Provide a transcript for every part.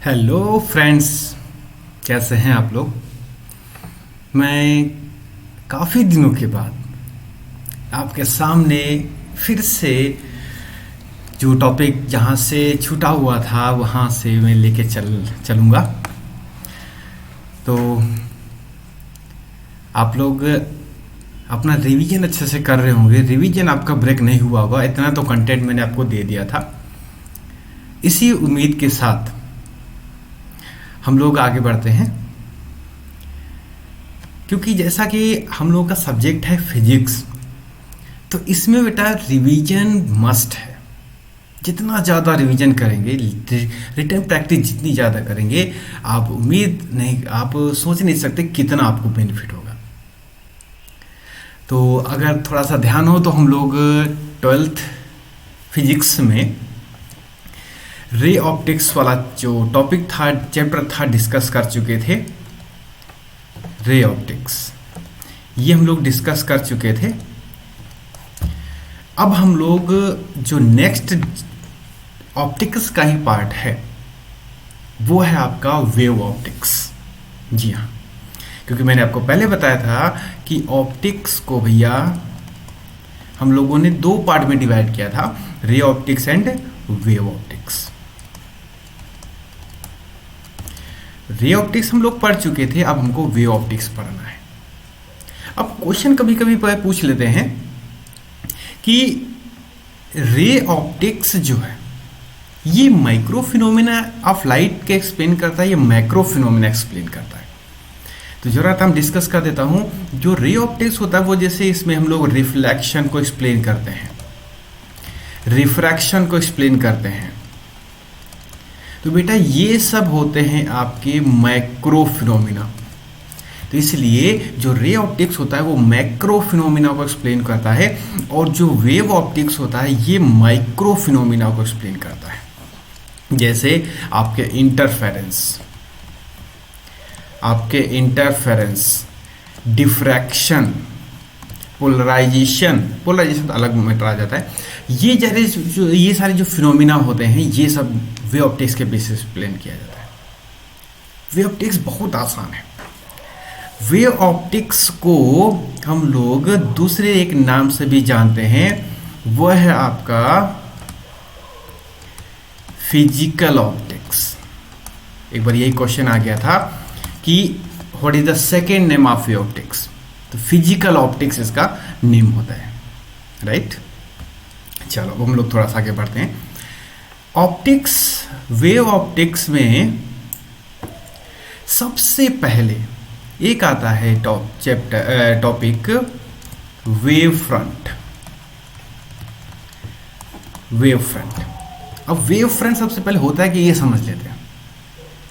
Hello friends, कैसे हैं आप लोग। मैं काफ़ी दिनों के बाद आपके सामने फिर से जो टॉपिक जहाँ से छूटा हुआ था वहाँ से मैं लेके चलूँगा। तो आप लोग अपना रिवीजन अच्छे से कर रहे होंगे। रिवीजन आपका ब्रेक नहीं हुआ होगा, इतना तो कंटेंट मैंने आपको दे दिया था। इसी उम्मीद के साथ हम लोग आगे बढ़ते हैं, क्योंकि जैसा कि हम लोगों का सब्जेक्ट है फिजिक्स, तो इसमें बेटा रिवीजन मस्ट है। जितना ज़्यादा रिवीजन करेंगे, रिटन प्रैक्टिस जितनी ज़्यादा करेंगे, आप सोच नहीं सकते कितना आपको बेनिफिट होगा। तो अगर थोड़ा सा ध्यान हो तो हम लोग 12th फिजिक्स में रे ऑप्टिक्स वाला जो टॉपिक था, चैप्टर था, डिस्कस कर चुके थे। रे ऑप्टिक्स ये हम लोग डिस्कस कर चुके थे। अब हम लोग जो नेक्स्ट ऑप्टिक्स का ही पार्ट है वो है आपका वेव ऑप्टिक्स। जी हाँ, क्योंकि मैंने आपको पहले बताया था कि ऑप्टिक्स को भैया हम लोगों ने दो पार्ट में डिवाइड किया था, ray optics and wave optics. Ray optics हम लोग पढ़ चुके थे, अब हमको वेव ऑप्टिक्स पढ़ना है। अब क्वेश्चन कभी कभी पूछ लेते हैं कि रे ऑप्टिक्स जो है ये माइक्रो फिनोमेना ऑफ लाइट के एक्सप्लेन करता है या मैक्रो फिनोमेना एक्सप्लेन करता है। तो जरा हम डिस्कस कर देता हूं। जो रे ऑप्टिक्स होता है वो जैसे इसमें हम लोग रिफ्लेक्शन को एक्सप्लेन करते हैं, रिफ्रैक्शन को एक्सप्लेन करते हैं। तो बेटा ये सब होते हैं आपके मैक्रो फिनोमिना। तो इसलिए जो रे ऑप्टिक्स होता है वो मैक्रो फिनोमिना को एक्सप्लेन करता है, और जो वेव ऑप्टिक्स होता है ये माइक्रो फिनोमिना को एक्सप्लेन करता है। जैसे आपके इंटरफेरेंस, डिफ्रैक्शन, पोलराइजेशन तो अलग मैटर आ जाता है। ये सारे जो फिनोमिना होते हैं ये सब वेव ऑप्टिक्स के बेसिस एक्सप्लेन किया जाता है। वेव ऑप्टिक्स बहुत आसान है। वेव ऑप्टिक्स को हम लोग दूसरे एक नाम से भी जानते हैं, वह है आपका फिजिकल ऑप्टिक्स। एक बार यही क्वेश्चन आ गया था कि what is the second name of wave optics, तो फिजिकल ऑप्टिक्स इसका नेम होता है, राइट। चलो अब हम लोग थोड़ा सा आगे बढ़ते हैं। ऑप्टिक्स, वेव ऑप्टिक्स में सबसे पहले एक आता है टॉपिक वेव फ्रंट। अब वेव फ्रंट सबसे पहले होता है कि ये समझ लेते हैं।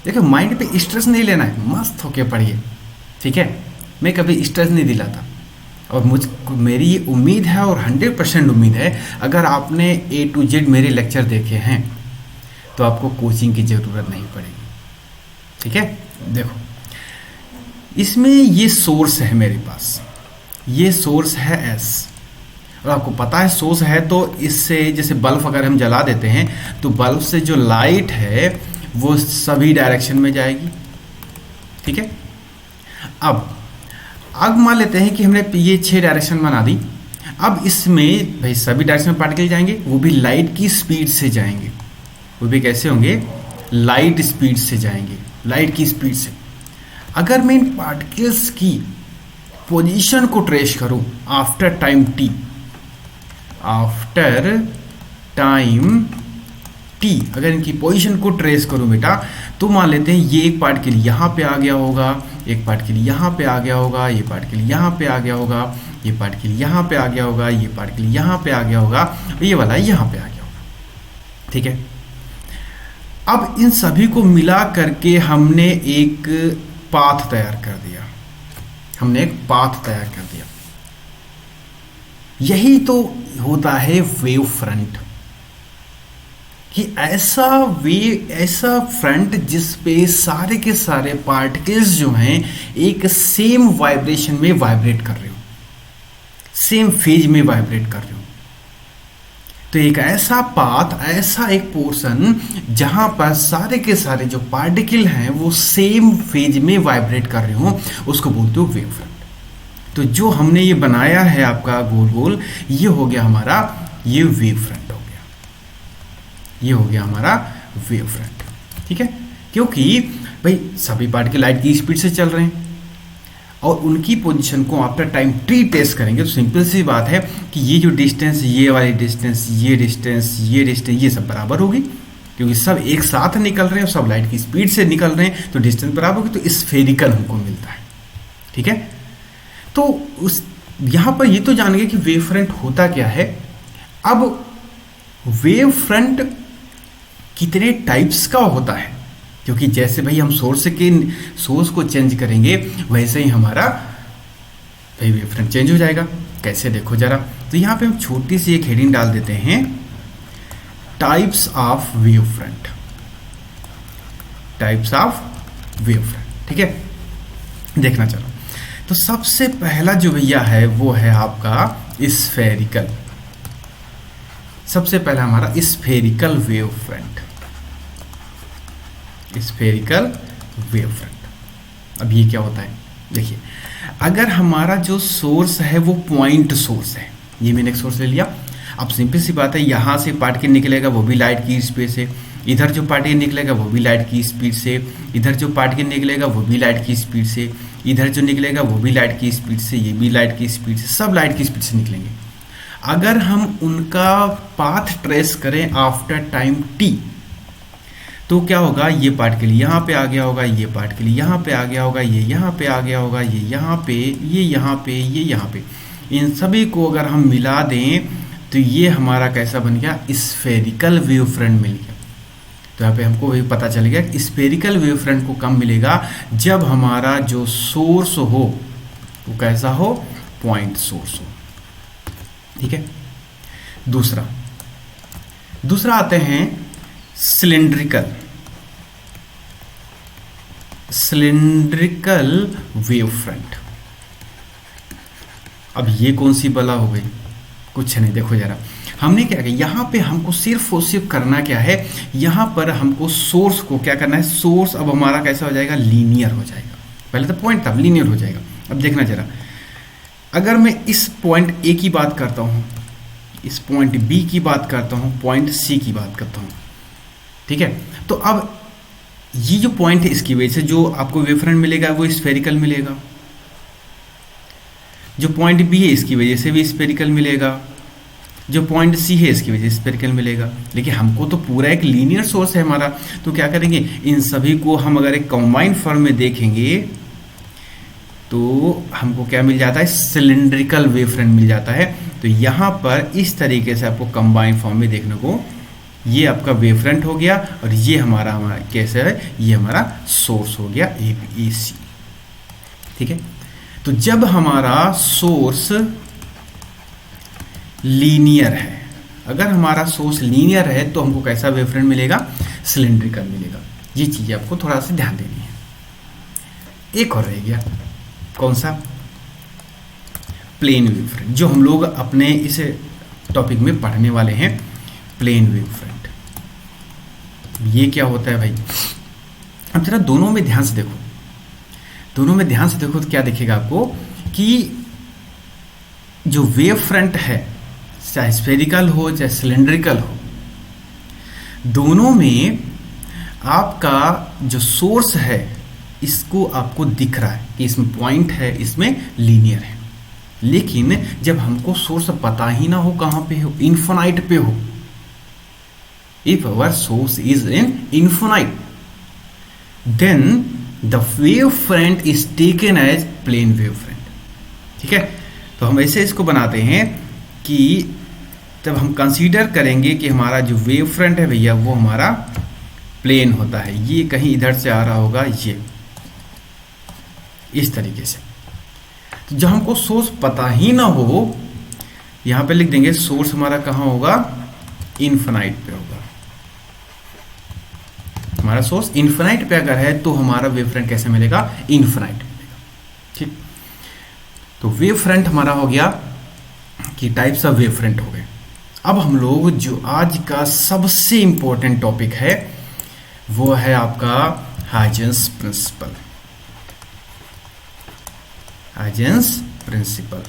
देखो माइंड पे स्ट्रेस नहीं लेना है, मस्त होके पढ़िए, ठीक है। मैं कभी स्ट्रेस नहीं दिलाता, और मेरी ये उम्मीद है और 100% उम्मीद है, अगर आपने A to Z मेरे लेक्चर देखे हैं तो आपको कोचिंग की ज़रूरत नहीं पड़ेगी, ठीक है। देखो इसमें ये सोर्स है मेरे पास, ये सोर्स है S, और आपको पता है सोर्स है तो इससे जैसे बल्ब अगर हम जला देते हैं तो बल्ब से जो लाइट है वो सभी डायरेक्शन में जाएगी, ठीक है। अब मान लेते हैं कि हमने ये 6 डायरेक्शन बना दी। अब इसमें भाई सभी डायरेक्शन में पार्टिकल जाएंगे, वो भी लाइट की स्पीड से जाएंगे। वो भी कैसे होंगे? लाइट स्पीड से जाएंगे, लाइट की स्पीड से। अगर मैं इन पार्टिकल्स की पोजीशन को ट्रेस करूं आफ्टर टाइम टी, अगर इनकी पोजीशन को ट्रेस करूं बेटा, तो मान लेते हैं ये एक पार्टिकल यहाँ पे आ गया होगा, एक पार्टिकल यहाँ पे आ गया होगा, ये पार्टिकल यहाँ पे आ गया होगा, ये पार्टिकल यहाँ पे आ गया होगा, ये पार्टिकल यहाँ पे आ गया होगा, ये वाला यहाँ पे आ गया होगा, ठीक है। अब इन सभी को मिला करके हमने एक पाथ तैयार कर दिया, यही तो होता है वेव फ्रंट, कि ऐसा फ्रंट जिस पे सारे के सारे पार्टिकल्स जो हैं एक सेम वाइब्रेशन में वाइब्रेट कर रहे हो, सेम फेज में वाइब्रेट कर रहे हो। तो एक ऐसा पाथ, ऐसा एक पोर्शन जहां पर सारे के सारे जो पार्टिकल हैं वो सेम फेज में वाइब्रेट कर रहे हो, उसको बोलते हो वेव फ्रंट। तो जो हमने ये बनाया है आपका गोल गोल, ये हो गया हमारा ये वेव फ्रंट हो गया, ये हो गया हमारा वेव फ्रंट। ठीक है, क्योंकि भाई सभी पार्टिकल लाइट की स्पीड से चल रहे हैं और उनकी पोजीशन को आफ्टर टाइम टी टेस्ट करेंगे तो सिंपल सी बात है कि ये जो डिस्टेंस, ये वाली डिस्टेंस, ये डिस्टेंस, ये डिस्टेंस, ये सब बराबर होगी, क्योंकि सब एक साथ निकल रहे हैं और सब लाइट की स्पीड से निकल रहे हैं, तो डिस्टेंस बराबर होगी, तो स्फेरिकल हमको मिलता है। ठीक है, तो उस यहाँ पर ये तो जान गए कि वेव फ्रंट होता क्या है। अब वेव फ्रंट कितने टाइप्स का होता है, क्योंकि जैसे भाई हम सोर्स को चेंज करेंगे वैसे ही हमारा भाई वेव फ्रंट चेंज हो जाएगा। कैसे, देखो जरा। तो यहाँ पे हम छोटी सी एक हेडिंग डाल देते हैं, types of wave front, types of wave front. ठीक है, देखना चलो। तो सबसे पहला जो भैया है वो है आपका स्फेरिकल। सबसे पहला हमारा spherical wave front, spherical wave front. अब ये क्या होता है, देखिए, अगर हमारा जो सोर्स है वो पॉइंट सोर्स है, ये मैंने एक सोर्स ले लिया। अब सिंपल सी बात है, यहाँ से पार्टिकल निकलेगा वो भी लाइट की स्पीड से, इधर जो पार्टिकल निकलेगा वो भी लाइट की स्पीड से, इधर जो पार्टिकल निकलेगा वो भी लाइट की स्पीड से, इधर जो निकलेगा वो भी लाइट की स्पीड से, ये भी लाइट की स्पीड से, सब लाइट की स्पीड से निकलेंगे। अगर हम उनका पाथ ट्रेस करें आफ्टर टाइम टी, तो क्या होगा, ये पार्टिकल यहाँ पे आ गया होगा, ये पार्टिकल यहाँ पे आ गया होगा, ये यहाँ पे आ गया होगा, ये यहाँ पे, ये यहाँ पे, ये यहाँ पे, इन सभी को अगर हम मिला दें तो ये हमारा कैसा बन गया, स्फेरिकल वेव फ्रंट मिल गया। तो यहाँ पे हमको वही पता चल गया कि स्फेरिकल वेव फ्रंट को कब मिलेगा, जब हमारा जो सोर्स हो वो कैसा हो, पॉइंट सोर्स हो। ठीक है, दूसरा आते हैं सिलिंड्रिकल वेव फ्रंट। अब ये कौन सी बला हो गई, कुछ नहीं, देखो जरा। हमने क्या किया, यहाँ पे हमको सिर्फ और सिर्फ करना क्या है, यहाँ पर हमको सोर्स को क्या करना है, सोर्स अब हमारा कैसा हो जाएगा, लीनियर हो जाएगा। पहले तो पॉइंट था, लीनियर हो जाएगा। अब देखना जरा, अगर मैं इस पॉइंट ए की बात करता हूँ, इस पॉइंट बी की बात करता हूँ, पॉइंट सी की बात करता हूँ, ठीक है, तो अब ये जो पॉइंट है इसकी वजह से जो आपको वेव फ्रंट मिलेगा वो स्फेरिकल मिलेगा, जो पॉइंट बी है इसकी वजह से भी स्फेरिकल मिलेगा, जो पॉइंट सी है इसकी वजह से स्फेरिकल मिलेगा। लेकिन हमको तो पूरा एक लीनियर सोर्स है हमारा, तो क्या करेंगे, इन सभी को हम अगर एक कंबाइंड फॉर्म में देखेंगे तो हमको क्या मिल जाता है, सिलिंड्रिकल वेव फ्रंट मिल जाता है। तो यहाँ पर इस तरीके से आपको कंबाइंड फॉर्म में देखने को, ये आपका वेव फ्रंट हो गया और ये हमारा कैसे है, ये हमारा सोर्स हो गया ए सी। ठीक है, तो जब हमारा सोर्स लीनियर है, अगर हमारा सोर्स लीनियर है तो हमको कैसा वेव फ्रंट मिलेगा, सिलिंड्रिकल मिलेगा। ये चीज़ें आपको थोड़ा सा ध्यान देनी है। एक और रह गया, कौन सा, प्लेन वेव फ्रंट, जो हम लोग अपने इस टॉपिक में पढ़ने वाले हैं, प्लेन वेव फ्रंट। ये क्या होता है भाई, अब जरा दोनों में ध्यान से देखो, दोनों में ध्यान से देखो तो क्या दिखेगा आपको कि जो वेव फ्रंट है, चाहे स्फेरिकल हो चाहे सिलिंड्रिकल हो, दोनों में आपका जो सोर्स है इसको आपको दिख रहा है कि इसमें पॉइंट है, इसमें लीनियर है। लेकिन जब हमको सोर्स पता ही ना हो कहाँ पे हो, इन्फिनाइट पे हो, if our source is in infinite, then the wave front is taken as plane wave front. ठीक है, तो हम ऐसे इसको बनाते हैं कि जब हम कंसीडर करेंगे कि हमारा जो वेव फ्रंट है भैया वो हमारा प्लेन होता है, ये कहीं इधर से आ रहा होगा, ये इस तरीके से। तो जब हमको सोर्स पता ही ना हो, यहां पे लिख देंगे सोर्स हमारा कहां होगा, इन्फिनाइट पे होगा। हमारा सोर्स इन्फिनाइट पे अगर है तो हमारा वेव फ्रंट कैसे मिलेगा, इन्फिनाइट मिलेगा। ठीक, तो वेव फ्रंट हमारा हो गया कि टाइप्स ऑफ वेव फ्रंट हो गए। अब हम लोग जो आज का सबसे इंपॉर्टेंट टॉपिक है वो है आपका हाइजेंस प्रिंसिपल। हाइजेंस प्रिंसिपल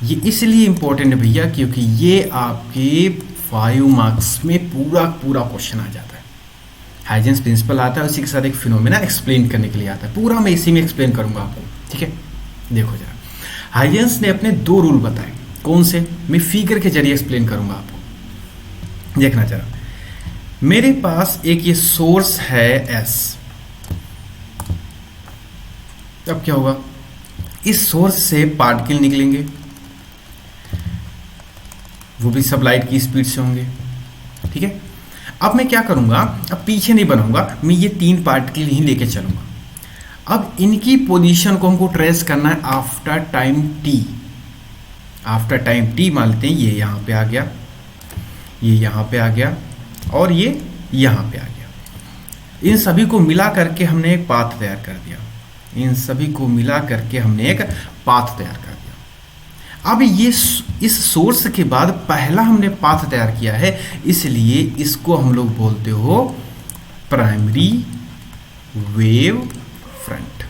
ये इसलिए इंपॉर्टेंट है भैया क्योंकि ये आपके 5 मार्क्स में पूरा पूरा क्वेश्चन आ जाता है। हाइजेंस प्रिंसिपल आता है, उसी के साथ एक फिनोमेना एक्सप्लेन करने के लिए आता है। पूरा मैं इसी में एक्सप्लेन करूंगा आपको, ठीक है। देखो जरा, हाइजेंस ने अपने 2 रूल बताए। कौन से? मैं फिगर के जरिए एक्सप्लेन करूंगा आपको। देखना जरा, मेरे पास एक ये सोर्स है S। अब क्या होगा, इस सोर्स से पार्टिकल निकलेंगे, वो भी सब लाइट की स्पीड से होंगे, ठीक है। अब मैं क्या करूंगा, अब पीछे नहीं बनाऊंगा, मैं ये 3 पार्टिकल ही लेके चलूंगा। अब इनकी पोजीशन को हमको ट्रेस करना है after time t। After time t मान लेते हैं ये यहां पे आ गया, ये यहां पे आ गया और ये यहां पे आ गया। इन सभी को मिला करके हमने एक पाथ तैयार कर दिया। इन सभी को मिला करके हमने एक पाथ तैयार कर दिया। अब ये इस सोर्स के बाद पहला हमने पाथ तैयार किया है, इसलिए इसको हम लोग बोलते हो प्राइमरी वेव फ्रंट,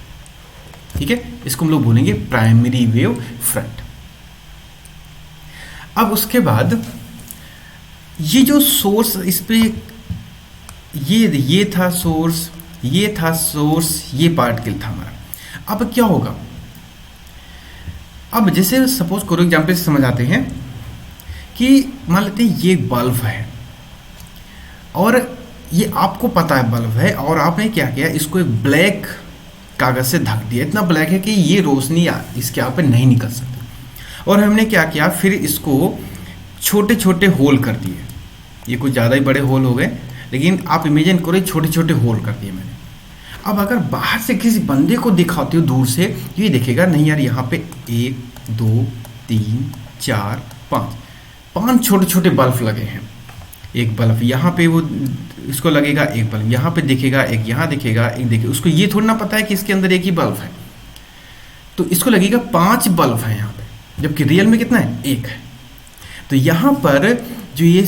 ठीक है। इसको हम लोग बोलेंगे प्राइमरी वेव फ्रंट। अब उसके बाद ये जो सोर्स, इस पे ये था सोर्स, ये था सोर्स, ये पार्टिकल था हमारा। अब क्या होगा, अब जैसे सपोज करो एग्जाम्पल से समझ आते हैं कि मान लेते हैं ये बल्ब है और ये आपको पता है बल्ब है, और आपने क्या किया, इसको एक ब्लैक कागज से ढक दिया। इतना ब्लैक है कि ये रोशनी इसके आप पे नहीं निकल सकती। और हमने क्या किया, फिर इसको छोटे छोटे होल कर दिए। ये कुछ ज़्यादा ही बड़े होल हो गए, लेकिन आप इमेजिन करो छोटे छोटे होल कर दिए मैंने। अब अगर बाहर से किसी बंदे को दिखाते हो दूर से, ये देखेगा नहीं यार यहाँ पे 1 2 3 4 5 छोटे छोटे बल्ब लगे हैं। एक बल्ब यहाँ पे वो इसको लगेगा, एक बल्ब यहाँ पे दिखेगा, एक यहाँ दिखेगा, एक देखेगा। उसको ये थोड़ा ना पता है कि इसके अंदर एक ही बल्ब है, तो इसको लगेगा 5 बल्ब है यहाँ पे, जबकि रियल में कितना है, 1 है। तो यहाँ पर जो ये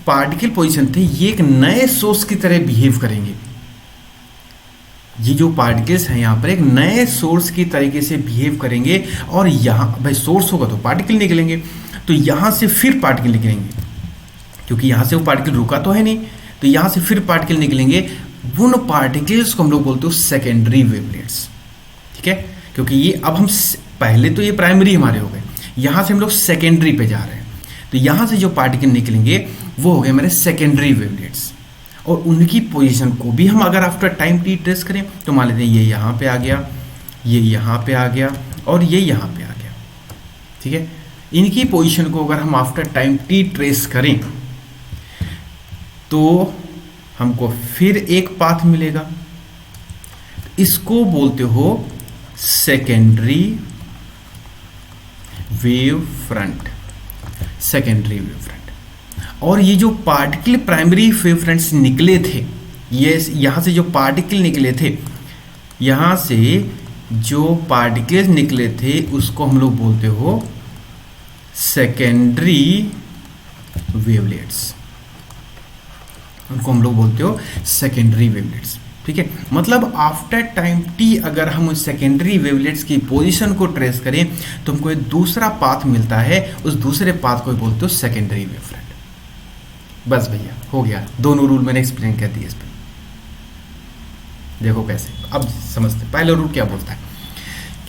पार्टिकल पोजीशन थे, ये एक नए सोर्स की तरह बिहेव करेंगे। ये जो पार्टिकल्स हैं यहाँ पर एक नए सोर्स की तरीके से बिहेव करेंगे, और यहाँ भाई सोर्स होगा तो पार्टिकल निकलेंगे, तो यहाँ से फिर पार्टिकल निकलेंगे, क्योंकि यहाँ से वो पार्टिकल रुका तो है नहीं, तो यहाँ से फिर पार्टिकल निकलेंगे। उन पार्टिकल्स को हम लोग बोलते हो सेकेंडरी वेवलेट्स, ठीक है। क्योंकि ये अब हम पहले तो ये प्राइमरी हमारे हो गए, यहाँ से हम लोग सेकेंडरी पे जा रहे हैं, तो यहाँ से जो पार्टिकल निकलेंगे वो हो गए हमारे सेकेंडरी वेवलेट्स। और उनकी पोजीशन को भी हम अगर आफ्टर टाइम टी ट्रेस करें तो मान लेते हैं ये यहाँ पे आ गया, ये यहाँ पे आ गया और ये यहाँ पे आ गया, ठीक है। इनकी पोजीशन को अगर हम आफ्टर टाइम टी ट्रेस करें तो हमको फिर एक पाथ मिलेगा। इसको बोलते हो secondary wave front, secondary wave front. और ये जो पार्टिकल प्राइमरी वेव फ्रंट से निकले थे, ये यहाँ से जो पार्टिकल निकले थे, यहाँ से जो पार्टिकल्स निकले थे उसको हम लोग बोलते हो सेकेंडरी वेवलेट्स, उनको हम लोग बोलते हो सेकेंडरी वेवलेट्स, ठीक है। मतलब आफ्टर टाइम टी अगर हम उस सेकेंडरी वेवलेट्स की पोजीशन को ट्रेस करें तो हमको एक दूसरा पाथ मिलता है, उस दूसरे पाथ को बोलते हो सेकेंडरी वेव फ्रंट। बस भैया हो गया, दोनों रूल मैंने एक्सप्लेन कर दिए इस पर। देखो कैसे, अब समझते। पहला रूल क्या बोलता है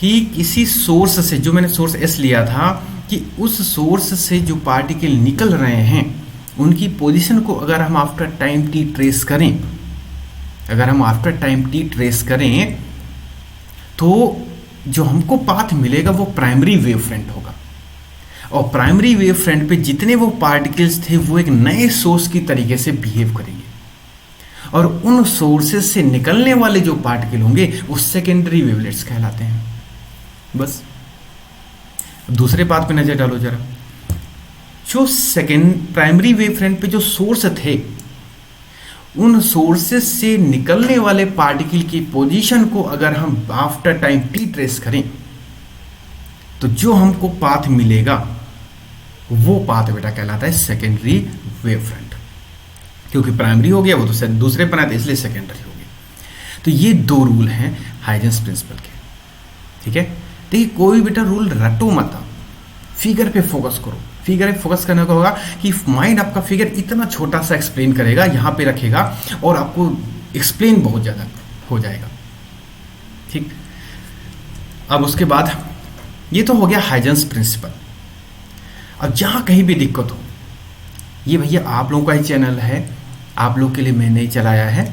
कि किसी सोर्स से, जो मैंने सोर्स एस लिया था, कि उस सोर्स से जो पार्टिकल निकल रहे हैं उनकी पोजीशन को अगर हम आफ्टर टाइम टी ट्रेस करें, अगर हम आफ्टर टाइम टी ट्रेस करें तो जो हमको पाथ मिलेगा वो प्राइमरी वेव फ्रंट होगा। और प्राइमरी वेव फ्रंट पे जितने वो पार्टिकल्स थे वो एक नए सोर्स की तरीके से बिहेव करेंगे, और उन सोर्सेज से निकलने वाले जो पार्टिकल होंगे वो सेकेंडरी वेवलेट्स कहलाते हैं। बस दूसरे पाथ पे नजर डालो जरा। जो सेकेंड प्राइमरी वेव फ्रंट पे जो सोर्स थे, उन सोर्सेस से निकलने वाले पार्टिकल की पोजीशन को अगर हम आफ्टर टाइम टी ट्रेस करें तो जो हमको पाथ मिलेगा वो पाथ बेटा कहलाता है सेकेंडरी वेव फ्रंट, क्योंकि प्राइमरी हो गया वो तो दूसरे पर आते इसलिए सेकेंडरी हो गया। तो ये दो रूल हैं हाइजेंस प्रिंसिपल के, ठीक है। देखिए कोई बेटा रूल रटो मत, फिगर पे फोकस करो। फिगर पे फोकस करने का होगा कि माइंड आपका फिगर इतना छोटा सा एक्सप्लेन करेगा, यहाँ पे रखेगा और आपको एक्सप्लेन बहुत ज़्यादा हो जाएगा, ठीक। अब उसके बाद ये तो हो गया हाइजेंस प्रिंसिपल। अब जहाँ कहीं भी दिक्कत हो, ये भैया आप लोगों का ही चैनल है, आप लोग के लिए मैंने ही चलाया है,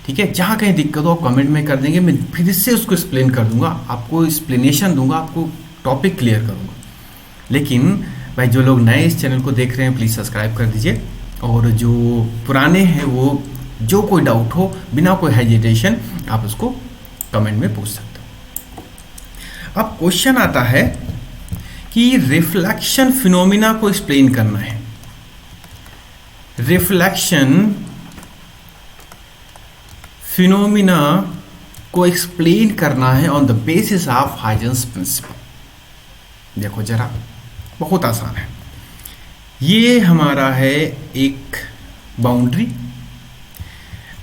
ठीक है। जहाँ कहीं दिक्कत हो कमेंट में कर देंगे, मैं फिर से उसको एक्सप्लेन कर दूंगा, आपको एक्सप्लेनेशन दूंगा, आपको टॉपिक क्लियर करूंगा। लेकिन भाई जो लोग नए इस चैनल को देख रहे हैं प्लीज़ सब्सक्राइब कर दीजिए, और जो पुराने हैं वो जो कोई डाउट हो बिना कोई हेजिटेशन आप उसको कमेंट में पूछ सकते हो। अब क्वेश्चन आता है कि रिफ्लेक्शन फिनोमिना को एक्सप्लेन करना है। रिफ्लेक्शन फिनोमिना को एक्सप्लेन करना है on the basis of Huygens principle. देखो जरा, बहुत आसान है। ये हमारा है एक बाउंड्री।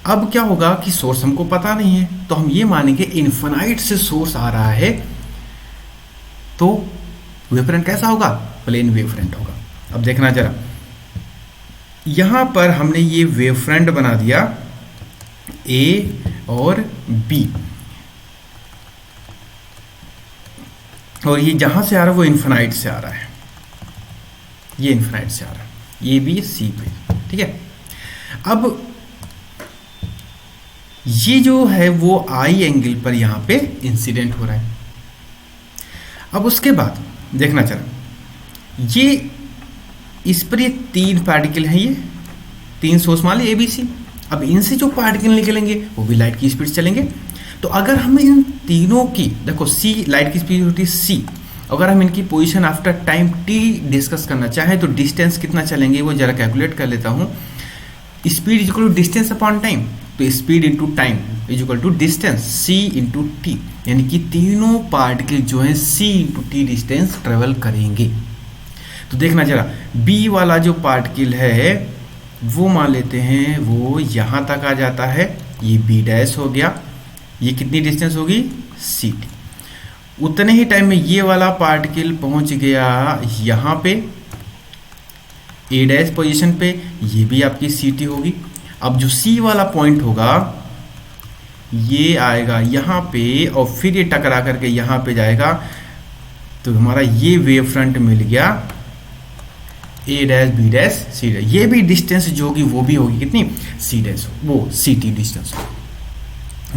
अब क्या होगा कि सोर्स हमको पता नहीं है, तो हम ये मानेंगे इन्फिनाइट से सोर्स आ रहा है, तो वेवफ्रंट कैसा होगा? प्लेन वेवफ्रंट होगा। अब देखना जरा, यहां पर हमने ये वेवफ्रंट बना दिया ए और बी, और ये जहां से आ रहा है वो इन्फिनाइट से आ रहा है, ये इन्फिनाइट से आ रहा है, ए बी सी पे, ठीक है। अब ये जो है वो आई एंगल पर यहां पे इंसिडेंट हो रहा है। अब उसके बाद देखना चला, ये इस पर ये तीन पार्टिकल हैं, ये तीन सोर्स मान ली ए बी सी। अब इनसे जो पार्टिकल निकलेंगे वो भी लाइट की स्पीड चलेंगे। तो अगर हम इन तीनों की, देखो सी लाइट की स्पीड होती है सी, अगर हम इनकी position after time T discuss करना चाहें तो डिस्टेंस कितना चलेंगे वो जरा कैलकुलेट कर लेता हूं। Speed is equal to distance upon time, तो speed into time is equal to distance C into T, यानी कि तीनों पार्टिकल जो है C into T distance travel करेंगे। तो देखना जरा, बी वाला जो पार्टिकल है वो मान लेते हैं वो यहां तक आ जाता है, ये बी डैश हो गया, ये कितनी डिस्टेंस होगी सी टी। उतने ही टाइम में ये वाला पार्टिकल पहुंच गया यहां पे ए डैश पोजीशन पे, ये भी आपकी सी टी होगी। अब जो सी वाला पॉइंट होगा ये आएगा यहाँ पे और फिर ये टकरा करके यहाँ पे जाएगा, तो हमारा ये वेव फ्रंट मिल गया A dash B dash C dash. ये भी डिस्टेंस जो होगी वो भी होगी कितनी सी डैश, वो सी टी डिस्टेंस हो,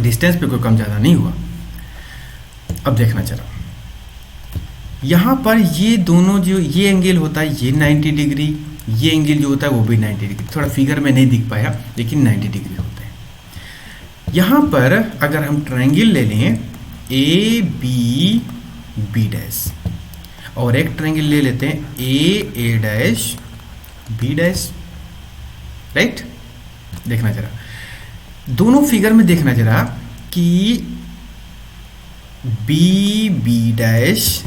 डिस्टेंस पे कोई कम ज़्यादा नहीं हुआ। अब देखना चला, यहाँ पर ये दोनों जो ये एंगल होता है ये 90 डिग्री, ये एंगल जो होता है वो भी 90 डिग्री, थोड़ा फिगर में नहीं दिख पाया लेकिन 90 डिग्री होते हैं। यहाँ पर अगर हम ट्रायंगल ले लें ए बी बी डैश, और एक ट्रायंगल ले लेते हैं ए डैश बी डैश, राइट। देखना जरा, दोनों फिगर में देखना जरा कि बी बी डैश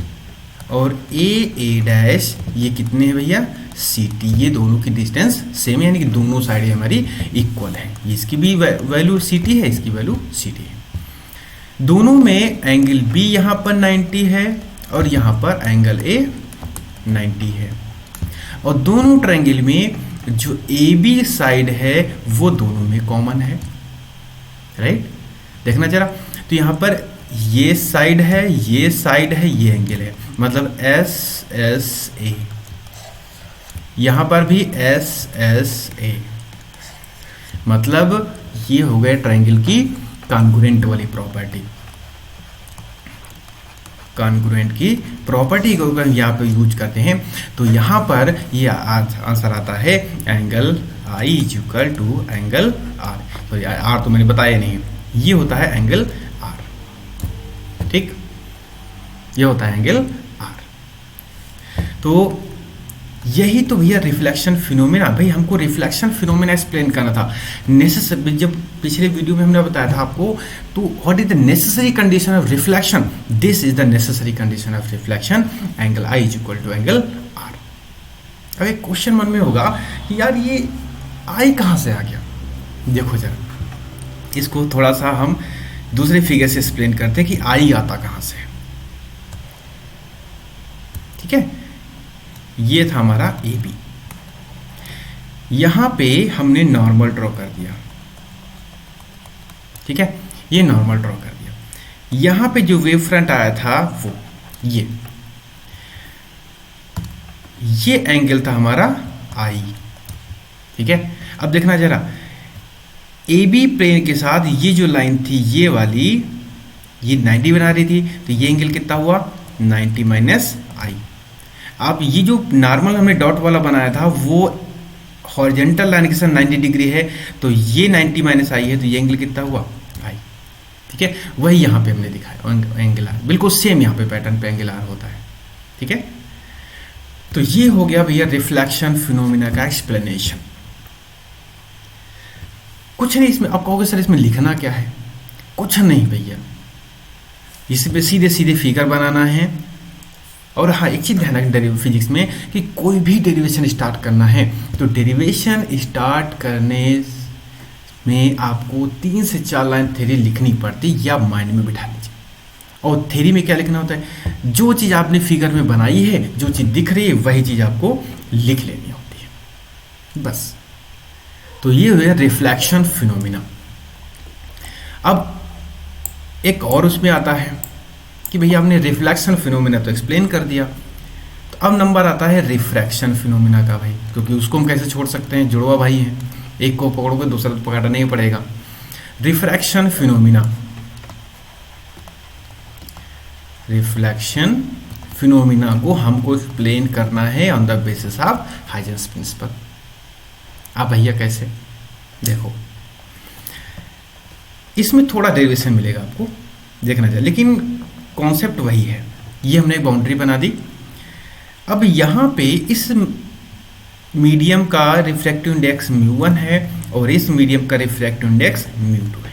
और ए डैश ये कितने हैं भैया सी टी, ये दोनों की डिस्टेंस सेम है, यानी कि दोनों साइड हमारी इक्वल है। इसकी भी वैल्यू सी टी है, इसकी वैल्यू सी टी है। दोनों में एंगल बी यहाँ पर 90 है और यहाँ पर एंगल ए 90 है, और दोनों ट्रायंगल में जो ए बी साइड है वो दोनों में कॉमन है, राइट। देखना जरा, तो यहाँ पर ये साइड है, ये साइड है, ये एंगल है, मतलब एस एस ए, यहाँ पर भी एस एस ए, मतलब ये हो गए ट्रायंगल की कॉन्ग्रुएंट वाली प्रॉपर्टी। कॉन्ग्रुएंट की प्रॉपर्टी को अगर यहाँ पे यूज करते हैं तो यहाँ पर ये आंसर आता है angle I is equal to angle R. Sorry R तो मैंने बताया नहीं, ये होता है एंगल आर, ठीक, ये होता है एंगल आर। तो यही तो भैया रिफ्लेक्शन फिनोमेना, भाई हमको रिफ्लेक्शन फिनोमेना एक्सप्लेन करना था। नेसेसरी, जब पिछले वीडियो में हमने बताया था आपको, तो what is the necessary condition of reflection, this is the necessary condition of reflection, angle I is equal to angle R, अब एक क्वेश्चन मन में होगा कि यार ये आई कहाँ से आ गया। देखो जरा, इसको थोड़ा सा हम दूसरे फिगर से एक्सप्लेन करते हैं कि आई आता कहाँ से। ठीक है, ये था हमारा ए बी, यहां पे हमने नॉर्मल ड्रॉ कर दिया। ठीक है, ये नॉर्मल ड्रॉ कर दिया। यहां पे जो वेव फ्रंट आया था वो ये एंगल था हमारा आई। ठीक है, अब देखना जरा, ए बी प्लेन के साथ ये जो लाइन थी ये वाली, ये 90 बना रही थी, तो ये एंगल कितना हुआ 90 माइनस आई। अब ये जो नॉर्मल हमने डॉट वाला बनाया था वो हॉरिजॉन्टल लाइन के साथ 90 डिग्री है, तो ये 90 माइनस आई है, तो ये एंगल कितना हुआ आई। ठीक है, वही यहाँ पे हमने दिखाया एंगल आर, बिल्कुल सेम यहाँ पे पैटर्न पे एंगल आर होता है। ठीक है, तो ये हो गया भैया रिफ्लेक्शन फिनोमिना का एक्सप्लेनेशन। कुछ नहीं इसमें, आप कहोगे सर इसमें लिखना क्या है, कुछ नहीं भैया, इसमें सीधे सीधे फिगर बनाना है। और हाँ, एक चीज ध्यान रखना फिजिक्स में कि कोई भी डेरिवेशन स्टार्ट करना है तो डेरिवेशन स्टार्ट करने में आपको 3 से 4 लाइन थ्योरी लिखनी पड़ती या माइंड में बिठा लीजिए। और थ्योरी में क्या लिखना होता है, जो चीज़ आपने फिगर में बनाई है, जो चीज़ दिख रही है वही चीज़ आपको लिख लेनी होती है, बस। तो ये हुआ रिफ्लेक्शन फिनोमिना। अब एक और उसमें आता है कि भैया आपने रिफ्लेक्शन फिनोमिना तो एक्सप्लेन कर दिया, तो अब नंबर आता है रिफ्रैक्शन फिनोमिना का भाई, क्योंकि उसको हम कैसे छोड़ सकते हैं, जुड़वा भाई हैं, एक को पकड़ोगे दूसरा तो पकड़ना नहीं पड़ेगा। रिफ्रैक्शन फिनोमिना, रिफ्लेक्शन फिनोमिना को हमको एक्सप्लेन करना है on the basis of Huygens principle. आप भैया कैसे, देखो इसमें थोड़ा डेरिवेशन मिलेगा आपको, देखना चाहिए, लेकिन कॉन्सेप्ट वही है। ये हमने एक बाउंड्री बना दी। अब यहाँ पे इस मीडियम का रिफ्रैक्टिव इंडेक्स μ1 है और इस मीडियम का रिफ्रैक्टिव इंडेक्स μ2 है।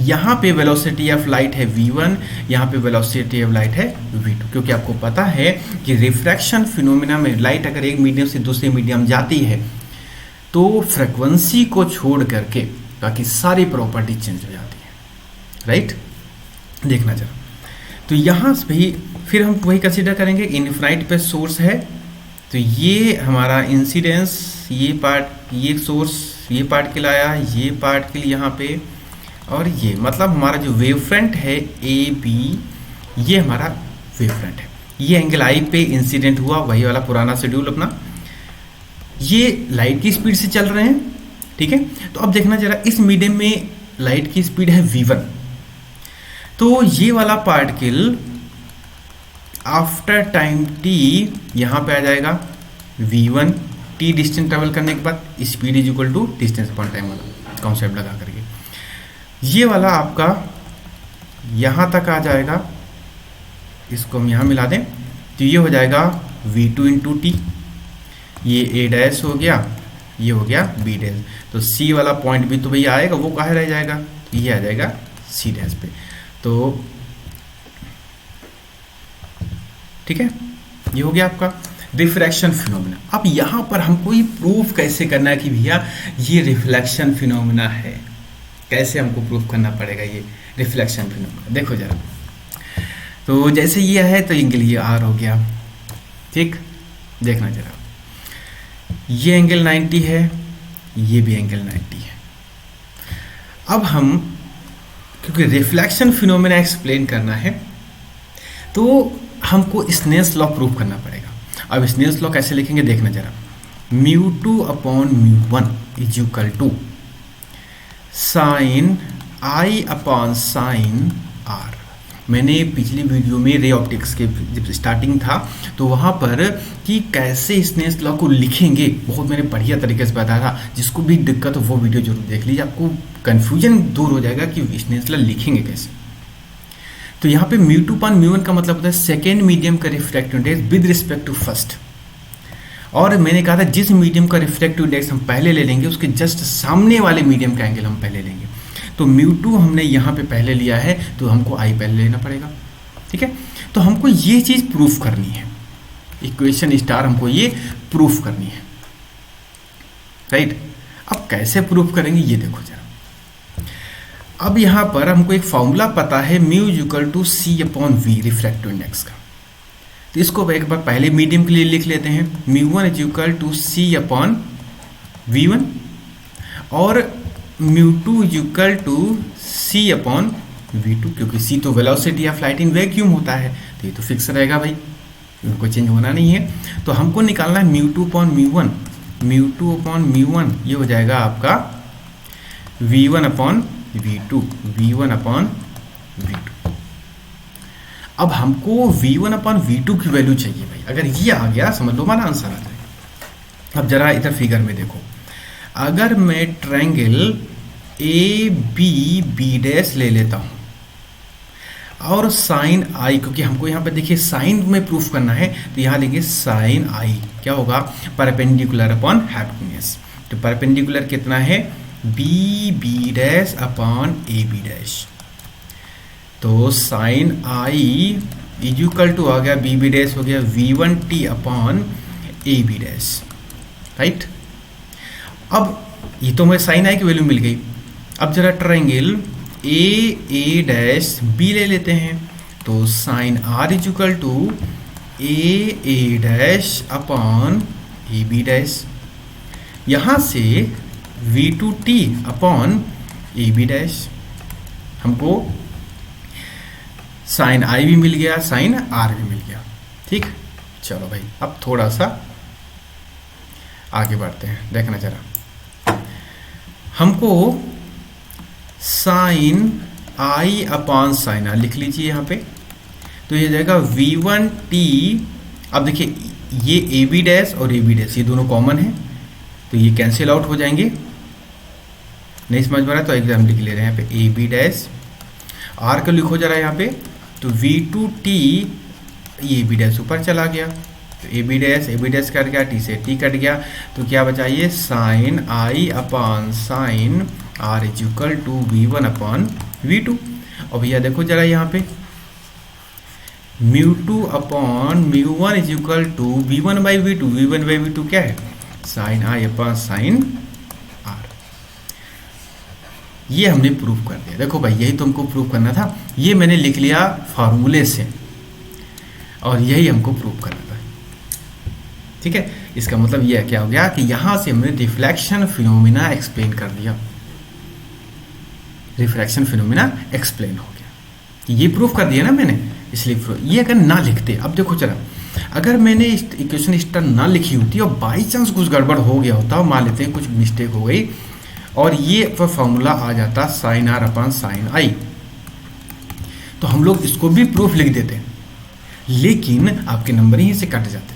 यहाँ पे वेलोसिटी ऑफ लाइट है v1, यहाँ पे वेलोसिटी ऑफ लाइट है v2, क्योंकि आपको पता है कि रिफ्रैक्शन फिनोमिना में लाइट अगर एक मीडियम से दूसरे मीडियम जाती है तो फ्रीक्वेंसी को छोड़ करके बाकी सारी प्रॉपर्टी चेंज हो जाती है, राइट। देखना जरा, तो यहाँ भी फिर हम वही कंसिडर करेंगे, इनफाइनाइट पे सोर्स है, तो ये हमारा इंसिडेंस, ये पार्ट, ये सोर्स ये पार्ट के लाया, ये पार्ट के लिए यहाँ पे, और ये मतलब हमारा जो वेव फ्रंट है ए बी, ये हमारा वेव फ्रंट है। ये एंगल आई पे इंसिडेंट हुआ, वही वाला पुराना शेड्यूल अपना। ये लाइट की स्पीड से चल रहे हैं, ठीक है। तो अब देखना जरा, इस मीडियम में लाइट की स्पीड है v1, तो ये वाला पार्टिकल आफ्टर टाइम t यहाँ पे आ जाएगा v1, t डिस्टेंस ट्रेवल करने के बाद speed is equal to distance upon time वाला कॉन्सेप्ट लगा करके, ये वाला आपका यहाँ तक आ जाएगा। इसको हम यहाँ मिला दें तो ये हो जाएगा v2 इंटू टी, ये a डैश हो गया, ये हो गया b डैश, तो c वाला पॉइंट भी तो भैया आएगा, वो कहाँ रह जाएगा, ये आ जाएगा c डैश पे। तो ठीक है, ये हो गया आपका रिफ्रैक्शन फिनोमिना। अब यहाँ पर हमको ये प्रूफ कैसे करना है कि भैया ये रिफ्लेक्शन फिनोमिना है, कैसे हमको प्रूफ करना पड़ेगा ये रिफ्लेक्शन फिनोमिना। देखो जरा, तो जैसे ये है तो एंगल ये आर हो गया, ठीक। देखना जरा, ये एंगल 90 है, ये भी एंगल 90 है। अब हम, क्योंकि रिफ्लेक्शन फिनोमिना एक्सप्लेन करना है तो हमको स्नेल्स लॉ प्रूफ करना पड़ेगा। अब स्नेल्स लॉ कैसे लिखेंगे, देखना जरा, μ2 upon μ1 is equal to sine I upon sine r. मैंने पिछली वीडियो में रे ऑप्टिक्स के जब स्टार्टिंग था तो वहाँ पर कि कैसे स्नेल्स लॉ को लिखेंगे बहुत मैंने बढ़िया तरीके से बताया था। जिसको भी दिक्कत हो वो वीडियो जरूर देख लीजिए, आपको कन्फ्यूजन दूर हो जाएगा कि स्नेल्स लॉ लिखेंगे कैसे। तो यहाँ पे μ2 अपॉन μ1 का मतलब होता है सेकेंड मीडियम का refractive index with respect to first. और मैंने कहा था जिस मीडियम का रिफ्रैक्टिव इंडेक्स हम पहले ले लेंगे उसके जस्ट सामने वाले मीडियम का एंगल हम पहले लेंगे। तो μ2 हमने यहाँ पे पहले लिया है तो हमको आई पहले लेना पड़ेगा, ठीक है। तो हमको ये चीज़ प्रूफ करनी है, इक्वेशन स्टार हमको ये प्रूफ करनी है, राइट। अब कैसे प्रूफ करेंगे ये देखो जरा। अब यहां पर हमको एक फॉर्मूला पता है mu equal to C upon V refractive index का, तो इसको एक बार पहले मीडियम के लिए लिख लेते हैं। Mu one is equal to C upon V one और mu two is equal to C upon V two, क्योंकि सी तो वेलोसिटी या फ्लाइट इन वैक्यूम होता है, तो ये तो फिक्स रहेगा भाई, इनको चेंज होना नहीं है। तो हमको निकालना है mu two upon mu one, mu two upon mu one ये हो जाएगा आपका V one upon V two, V one upon V two. अब हमको V one upon V two की वैल्यू चाहिए भाई, अगर ये आ गया समझ लो हमारा आंसर आ जाएगा। अब जरा इधर फिगर में देखो, अगर मैं triangle A B B dash ले लेता हूं और साइन आई, क्योंकि हमको यहाँ पे देखिए साइन में प्रूफ करना है, तो यहाँ लिखेंगे साइन आई क्या होगा, परपेंडिकुलर अपॉन हाइपोटेन्यूज। तो परपेंडिकुलर कितना है, B B dash upon A B dash, तो sine i is equal to आ गया बी बी डैश हो गया V one T upon A B dash, right. अब ये तो हमें साइन आई की वैल्यू मिल गई। अब जरा ट्रायंगल ए डैश बी ले लेते हैं, तो sine R is equal to A dash upon A B dash, यहां से V two T upon A B dash, हमको साइन आई भी मिल गया, साइन आर भी मिल गया, ठीक। चलो भाई अब थोड़ा सा आगे बढ़ते हैं, देखना जरा। हमको साइन आई अपॉन साइन आर लिख लीजिए यहाँ पे, तो ये जाएगा वी वन टी। अब देखिए ये ए बी डैश और ए बी डैश ये दोनों कॉमन है, तो ये कैंसिल आउट हो जाएंगे। नहीं समझ में रहा तो एग्जाम लिख ले रहे हैं यहाँ पे ए बी डैश, आर का लिखो जरा यहाँ पे, तो V two T A B dash ऊपर चला गया, तो ए बी डैश कट गया, टी से टी कट गया, तो क्या बचा ये sine I upon sine R is equal to V one upon V two. और भैया देखो जरा यहाँ पे mu two upon mu one is equal to V one by V two, V one by V two क्या है, sine आई upon sine R. ये हमने प्रूफ कर दिया। देखो भाई यही तो हमको प्रूफ करना था, ये मैंने लिख लिया फार्मूले से और यही हमको प्रूफ करना था, ठीक है। इसका मतलब यह क्या हो गया कि यहां से हमने रिफ्लेक्शन फिनोमिना एक्सप्लेन कर दिया, रिफ्रैक्शन फिनोमिना एक्सप्लेन हो गया, ये प्रूफ कर दिया ना मैंने, इसलिए ये अगर ना लिखते, अब देखो जरा, अगर मैंने इक्वेशन स्टार ना लिखी होती और बाई चांस कुछ गड़बड़ हो गया होता, मान लेते हैं कुछ मिस्टेक हो गई और ये फॉर्मूला आ जाता साइन आर अपॉन साइन आई, तो हम लोग इसको भी प्रूफ लिख देते, लेकिन आपके नंबर ही से कट जाते,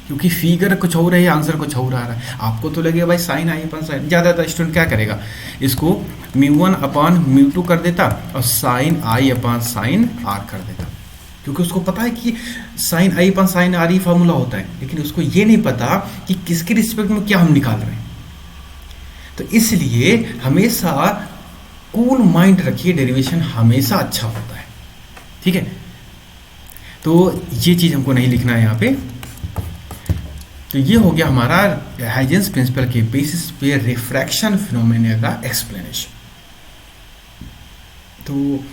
क्योंकि फिगर कुछ और है, आंसर कुछ और आ रहा है। आपको तो लगेगा भाई साइन आई अपॉन साइन, ज़्यादातर स्टूडेंट क्या करेगा, इसको mu one upon mu two कर देता और साइन आई अपॉन साइन आर कर देता, क्योंकि उसको पता है कि साइन आई अपॉन साइन आर ही फॉर्मूला होता है, लेकिन उसको ये नहीं पता कि किसके रिस्पेक्ट में क्या हम निकाल रहे हैं। तो इसलिए हमेशा कूल माइंड रखिए, डेरिवेशन हमेशा अच्छा होता है, ठीक है। तो ये चीज़ हमको नहीं लिखना है यहाँ पे। तो ये हो गया हमारा हाइजेंस प्रिंसिपल के बेसिस पे रिफ्रैक्शन फिनोमेना का एक्सप्लेनेशन। तो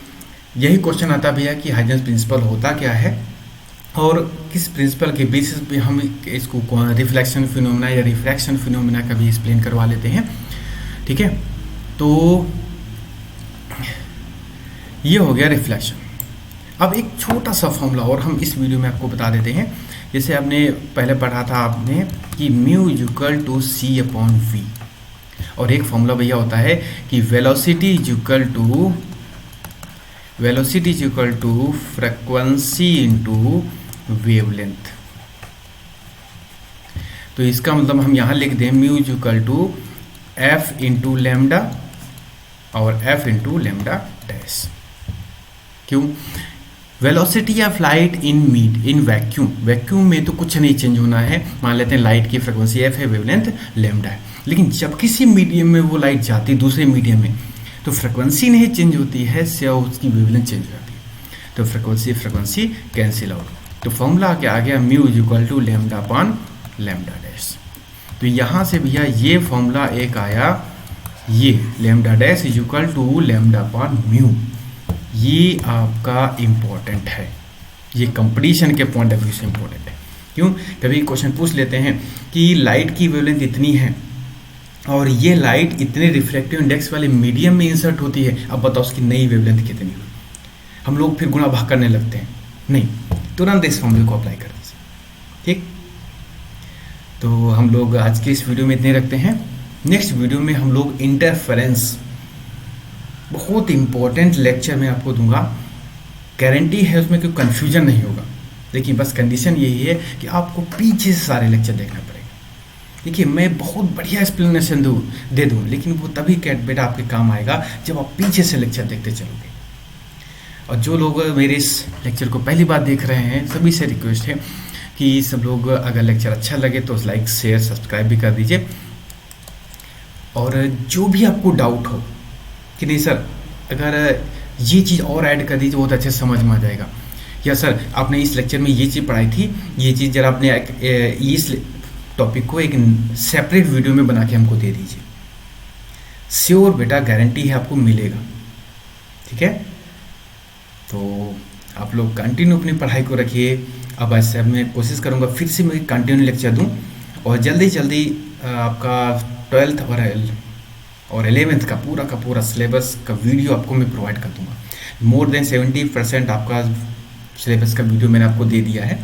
यही क्वेश्चन आता भैया कि हाइजेंस प्रिंसिपल होता क्या है और किस प्रिंसिपल के बेसिस पे हम इसको रिफ्लेक्शन फिनोमेना या रिफ्रैक्शन फिनोमेना का भी एक्सप्लेन करवा लेते हैं, ठीक है। तो ये हो गया रिफ्लेक्शन। अब एक छोटा सा फॉर्मूला और हम इस वीडियो में आपको बता देते हैं, जैसे आपने पहले पढ़ा था आपने कि mu equal to C upon V, और एक फॉर्मूला भैया होता है कि velocity is equal to frequency into wavelength. तो इसका मतलब हम यहां लिख दें mu equal to F into lambda और एफ इंटू लेमडा डैश। क्यों? वेलोसिटी या फ्लाइट इन वैक्यूम में तो कुछ नहीं चेंज होना है, मान लेते हैं लाइट की फ्रीक्वेंसी एफ है, वेवलेंथ लेमडा है, लेकिन जब किसी मीडियम में वो लाइट जाती है दूसरे मीडियम में तो फ्रीक्वेंसी नहीं चेंज होती है, सिर्फ उसकी वेवलेंथ चेंज हो जाती है, तो फ्रीक्वेंसी कैंसिल आउट। तो फॉर्मूला क्या आ गया, mu is equal to lambda upon lambda dash. तो यहाँ से भैया ये फॉर्मूला एक आया, ये lambda dash is equal to lambda upon mu, ये आपका इम्पोर्टेंट है, ये कंपटीशन के पॉइंट ऑफ व्यू से इम्पोर्टेंट है। क्यों, कभी क्वेश्चन पूछ लेते हैं कि लाइट की वेवलेंथ इतनी है और ये लाइट इतने रिफ्लेक्टिव इंडेक्स वाले मीडियम में इंसर्ट होती है, अब बताओ उसकी नई वेवलेंथ कितनी हुई। हम लोग फिर गुणा भाग करने लगते हैं, नहीं, तुरंत इस फॉर्मूले को अप्लाई कर दीजिए। ठीक, तो हम लोग आज के इस वीडियो में इतने रखते हैं। नेक्स्ट वीडियो में हम लोग इंटरफेरेंस, बहुत इंपॉर्टेंट लेक्चर मैं आपको दूंगा, गारंटी है उसमें कोई कन्फ्यूजन नहीं होगा। देखिए बस कंडीशन यही है कि आपको पीछे से सारे लेक्चर देखना पड़ेगा। देखिए मैं बहुत बढ़िया एक्सप्लेनेशन दे दूँ, लेकिन वो तभी बेटा आपके काम आएगा जब आप पीछे से लेक्चर देखते चलोगे। और जो लोग मेरे इस लेक्चर को पहली बार देख रहे हैं, सभी से रिक्वेस्ट है कि सब लोग अगर लेक्चर अच्छा लगे तो लाइक शेयर सब्सक्राइब भी कर दीजिए। और जो भी आपको डाउट हो कि नहीं सर अगर ये चीज़ और ऐड कर दीजिए बहुत अच्छे से समझ में आ जाएगा, या सर आपने इस लेक्चर में ये चीज़ पढ़ाई थी, ये चीज़ जरा आपने इस टॉपिक को एक सेपरेट वीडियो में बना के हमको दे दीजिए, श्योर बेटा गारंटी है आपको मिलेगा। ठीक है, तो आप लोग कंटिन्यू अपनी पढ़ाई को रखिए। अब ऐसे मैं कोशिश करूँगा फिर से मैं कंटिन्यू लेक्चर दूँ, और जल्दी जल्दी आपका 12th और 11th का पूरा सिलेबस का वीडियो आपको मैं प्रोवाइड कर दूंगा। मोर देन 70% आपका सिलेबस का वीडियो मैंने आपको दे दिया है।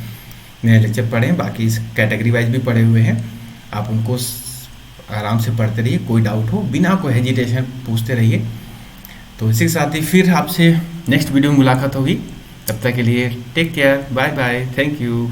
मैंने लेक्चर पढ़े हैं, बाकी इस कैटेगरी वाइज भी पढ़े हुए हैं, आप उनको आराम से पढ़ते रहिए। कोई डाउट हो बिना कोई हेजिटेशन पूछते रहिए। तो इसी के साथ ही फिर आपसे नेक्स्ट वीडियो में मुलाकात होगी, तब तक के लिए take care, bye bye, thank you.